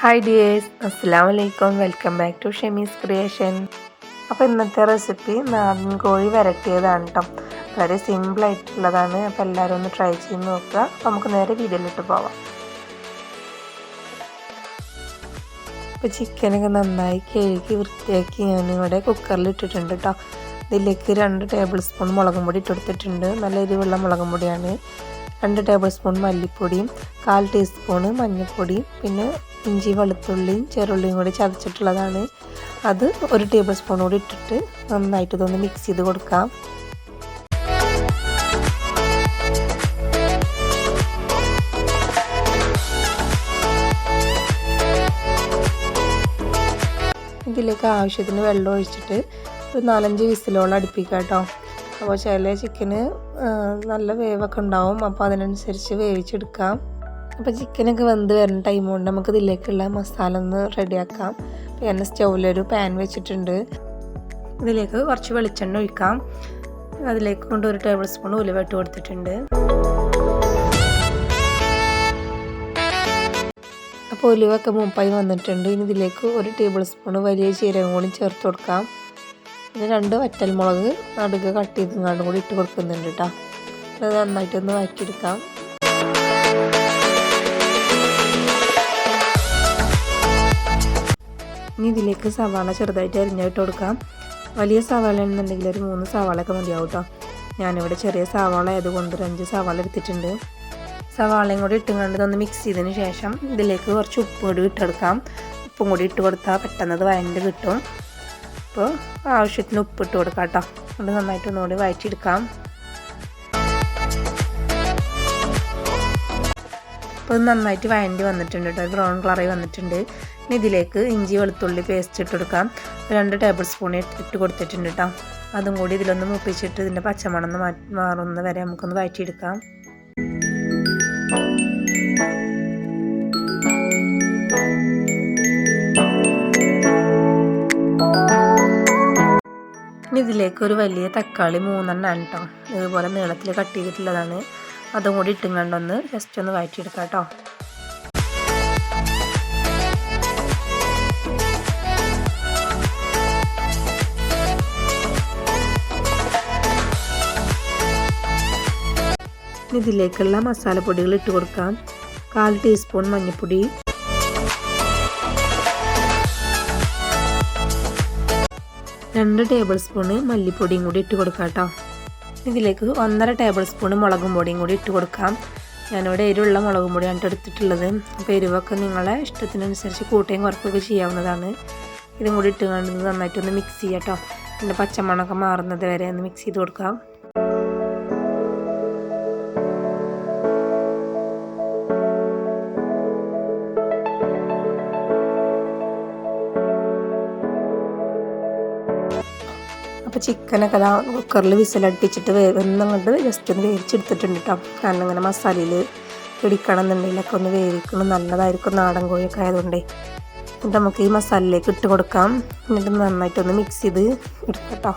Hi dears, അസ്സലാമു അലൈക്കും. Welcome back to Shami's creation. അപ്പോൾ ഇന്നത്തെ റെസിപ്പി നാടൻ കോഴി വരട്ടിയതാണ് കേട്ടോ. വളരെ സിമ്പിളായിട്ടുള്ളതാണ്. അപ്പോൾ എല്ലാവരും ഒന്ന് ട്രൈ ചെയ്ത് നോക്കുക. അപ്പോൾ നമുക്ക് നേരെ വീഡിയോയിലിട്ട് പോവാം. അപ്പോൾ ചിക്കനൊക്കെ നന്നായി കഴുകി വൃത്തിയാക്കി ഞാനിവിടെ കുക്കറിൽ ഇട്ടിട്ടുണ്ട് കേട്ടോ. ഇതിലേക്ക് 2 ടേബിൾ സ്പൂൺ മുളകും പൊടി ഇട്ടെടുത്തിട്ടുണ്ട്. നല്ല എരിവുള്ള മുളകും പൊടിയാണ്. 2 ടേബിൾ സ്പൂൺ മല്ലിപ്പൊടിയും 1/4 ടീസ്പൂൺ മഞ്ഞൾപ്പൊടിയും പിന്നെ ഇഞ്ചി വെളുത്തുള്ളിയും ചെറുള്ളിയും കൂടി ചതച്ചിട്ടുള്ളതാണ്. അത് 1 ടേബിൾ സ്പൂൺ കൂടി ഇട്ടിട്ട് നന്നായിട്ട് ഇതൊന്ന് മിക്സ് ചെയ്ത് കൊടുക്കാം. ഇതിലേക്ക് ആവശ്യത്തിന് വെള്ളം ഒഴിച്ചിട്ട് ഒരു 4-5 വിസിലോളം അടുപ്പിക്കാം കേട്ടോ. അപ്പോൾ ചില ചിക്കന് നല്ല വേവൊക്കെ ഉണ്ടാവും, അപ്പോൾ അതിനനുസരിച്ച് വേവിച്ചെടുക്കാം. അപ്പോൾ ചിക്കനൊക്കെ വെന്ത് വരുന്ന ടൈം കൊണ്ട് നമുക്ക് ഇതിലേക്കുള്ള മസാല ഒന്ന് റെഡിയാക്കാം. അപ്പോൾ ഞാൻ സ്റ്റൗവിലൊരു പാൻ വെച്ചിട്ടുണ്ട്. ഇതിലേക്ക് കുറച്ച് വെളിച്ചെണ്ണ ഒഴിക്കാം. അതിലേക്ക് കൊണ്ട് 1 ടേബിൾ സ്പൂൺ ഉലുവ ഇട്ട് കൊടുത്തിട്ടുണ്ട്. അപ്പോൾ ഉലുവൊക്കെ മൂപ്പായി വന്നിട്ടുണ്ട്. ഇനി ഇതിലേക്ക് 1 ടേബിൾ സ്പൂൺ വലിയ ജീരകം കൂടി ചേർത്ത് കൊടുക്കാം. പിന്നെ 2 വറ്റൽമുളക് നടുക്ക് കട്ട് ചെയ്തും കൂടി ഇട്ട് കൊടുക്കുന്നുണ്ട് കേട്ടോ. അത് നന്നായിട്ടൊന്ന് വഴറ്റിയെടുക്കാം. ഇനി ഇതിലേക്ക് സവാള ചെറുതായിട്ട് അരിഞ്ഞിട്ട് കൊടുക്കാം. വലിയ സവാള എന്നുണ്ടെങ്കിൽ ഒരു 3 സവാളയൊക്കെ മതിയാവും കേട്ടോ. ഞാനിവിടെ ചെറിയ സവാള ആയതുകൊണ്ട് 5 സവാള എടുത്തിട്ടുണ്ട്. സവാളയും കൂടി ഇട്ടുകൊണ്ട് ഇതൊന്ന് മിക്സ് ചെയ്തതിന് ശേഷം ഇതിലേക്ക് കുറച്ച് ഉപ്പ് കൂടി ഇട്ടെടുക്കാം. ഉപ്പും കൂടി ഇട്ട് കൊടുത്താൽ പെട്ടെന്ന് അത് വഴണ്ട് കിട്ടും. അപ്പോൾ ആവശ്യത്തിന് ഉപ്പ് ഇട്ട് കൊടുക്കാം കേട്ടോ. അത് നന്നായിട്ട് ഒന്നുകൂടി വഴറ്റിയെടുക്കാം. അപ്പോൾ ഇത് നന്നായിട്ട് വഴണ്ടി വന്നിട്ടുണ്ട് കേട്ടോ. ബ്രൗൺ കളറായി വന്നിട്ടുണ്ട്. ഇനി ഇതിലേക്ക് ഇഞ്ചി വെളുത്തുള്ളി പേസ്റ്റ് ഇട്ട് കൊടുക്കാം. 2 ടേബിൾ സ്പൂൺ ഇട്ട് കൊടുത്തിട്ടുണ്ട് കേട്ടോ. അതും കൂടി ഇതിലൊന്ന് മൂപ്പിച്ചിട്ട് ഇതിൻ്റെ പച്ചമണം മാറുന്ന വരെ നമുക്കൊന്ന് വഴറ്റിയെടുക്കാം. ഇനി ഇതിലേക്ക് ഒരു വലിയ തക്കാളി 3 കേട്ടോ. ഇതുപോലെ നീളത്തിൽ കട്ട് ചെയ്തിട്ടുള്ളതാണ്. അതും കൂടി ഇട്ടും കണ്ടൊന്ന് ജസ്റ്റ് ഒന്ന് വഴറ്റിയെടുക്കാം കേട്ടോ. ഇതിലേക്കുള്ള മസാലപ്പൊടികൾ ഇട്ട് കൊടുക്കാം. 1/4 ടീസ്പൂൺ മഞ്ഞൾപ്പൊടി, 2 ടേബിൾ സ്പൂണ് മല്ലിപ്പൊടിയും കൂടി ഇട്ട് കൊടുക്കാം കേട്ടോ. ഇതിലേക്ക് 1.5 ടേബിൾ സ്പൂൺ മുളകും പൊടിയും കൂടി ഇട്ട് കൊടുക്കാം. ഞാനിവിടെ എരിവുള്ള മുളകും പൊടിയാണ് എടുത്തിട്ടുള്ളത്. അപ്പോൾ എരിവൊക്കെ നിങ്ങളെ ഇഷ്ടത്തിനനുസരിച്ച് കൂട്ടുകയും കുറയ്ക്കുകയൊക്കെ ചെയ്യാവുന്നതാണ്. ഇതും കൂടി ഇട്ട് കണ്ട് നന്നായിട്ടൊന്ന് മിക്സ് ചെയ്യാം കേട്ടോ. ഇതിൻ്റെ പച്ചമണമൊക്കെ മാറുന്നത് വരെ ഒന്ന് മിക്സ് ചെയ്ത് കൊടുക്കാം. അപ്പോൾ ചിക്കനൊക്കെ അതാ കുക്കറിൽ വിസിലടിപ്പിച്ചിട്ട് വേവുന്നങ്ങോട്ട് ജസ്റ്റ് ഒന്ന് വേവിച്ചെടുത്തിട്ടുണ്ട് കേട്ടോ. കാരണം ഇങ്ങനെ മസാലയിൽ പിടിക്കണം എന്നുണ്ടെങ്കിലൊക്കെ ഒന്ന് വേവിക്കണം, നല്ലതായിരിക്കും നാടൻ കോഴിയൊക്കെ ആയതുകൊണ്ടേ. എന്നിട്ട് നമുക്ക് ഈ മസാലയിലേക്ക് ഇട്ട് കൊടുക്കാം. എന്നിട്ട് നന്നായിട്ടൊന്ന് മിക്സ് ചെയ്ത് എടുക്കാം കേട്ടോ.